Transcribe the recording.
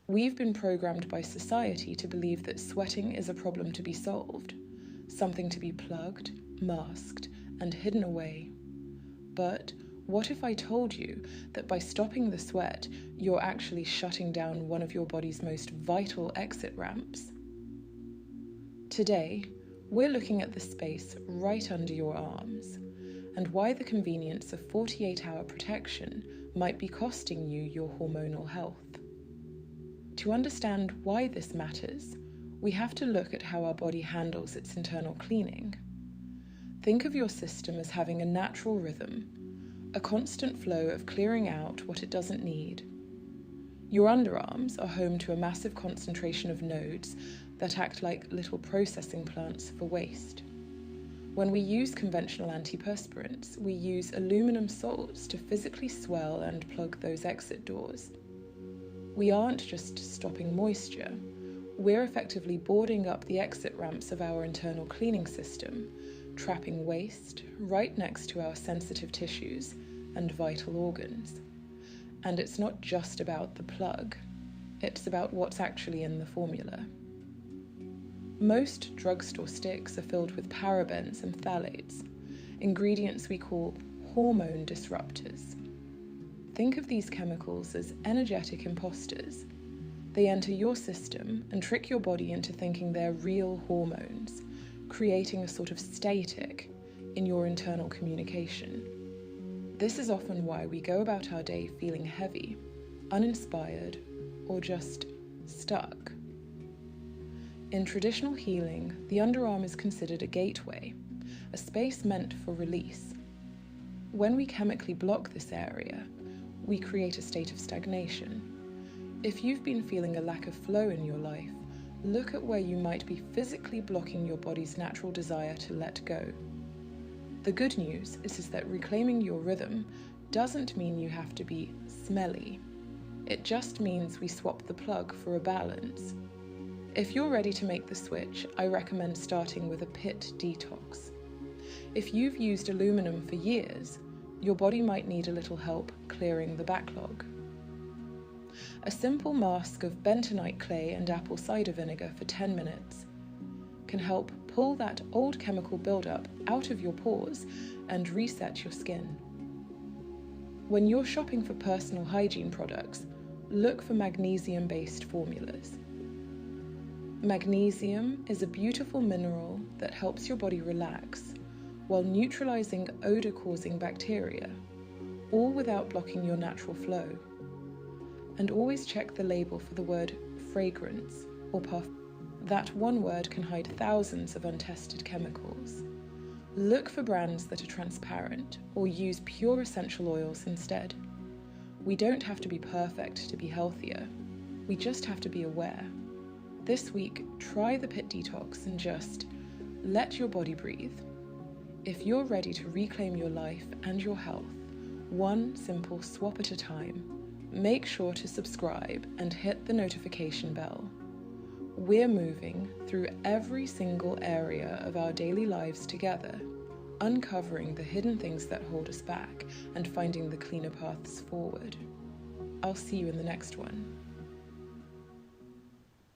We've been programmed by society to believe that sweating is a problem to be solved, something to be plugged, masked, and hidden away. But what if I told you that by stopping the sweat, you're actually shutting down one of your body's most vital exit ramps? Today, we're looking at the space right under your arms and why the convenience of 48-hour protection might be costing you your hormonal health. To understand why this matters, we have to look at how our body handles its internal cleaning. Think of your system as having a natural rhythm, a constant flow of clearing out what it doesn't need. Your underarms are home to a massive concentration of nodes that act like little processing plants for waste. When we use conventional antiperspirants, we use aluminum salts to physically swell and plug those exit doors. We aren't just stopping moisture, we're effectively boarding up the exit ramps of our internal cleaning system, trapping waste right next to our sensitive tissues and vital organs. And it's not just about the plug, it's about what's actually in the formula. Most drugstore sticks are filled with parabens and phthalates, ingredients we call hormone disruptors. Think of these chemicals as energetic imposters. They enter your system and trick your body into thinking they're real hormones, creating a sort of static in your internal communication. This is often why we go about our day feeling heavy, uninspired, or just stuck. In traditional healing, the underarm is considered a gateway, a space meant for release. When we chemically block this area, we create a state of stagnation. If you've been feeling a lack of flow in your life, look at where you might be physically blocking your body's natural desire to let go. The good news is that reclaiming your rhythm doesn't mean you have to be smelly. It just means we swap the plug for a balance. If you're ready to make the switch, I recommend starting with a pit detox. If you've used aluminum for years, your body might need a little help clearing the backlog. A simple mask of bentonite clay and apple cider vinegar for 10 minutes can help pull that old chemical buildup out of your pores and reset your skin. When you're shopping for personal hygiene products, look for magnesium-based formulas. Magnesium is a beautiful mineral that helps your body relax while neutralizing odor-causing bacteria, all without blocking your natural flow. And always check the label for the word fragrance or perfume. That one word can hide thousands of untested chemicals. Look for brands that are transparent or use pure essential oils instead. We don't have to be perfect to be healthier. We just have to be aware. This week, try the pit detox and just let your body breathe. If you're ready to reclaim your life and your health, one simple swap at a time, make sure to subscribe and hit the notification bell. We're moving through every single area of our daily lives together, uncovering the hidden things that hold us back and finding the cleaner paths forward. I'll see you in the next one.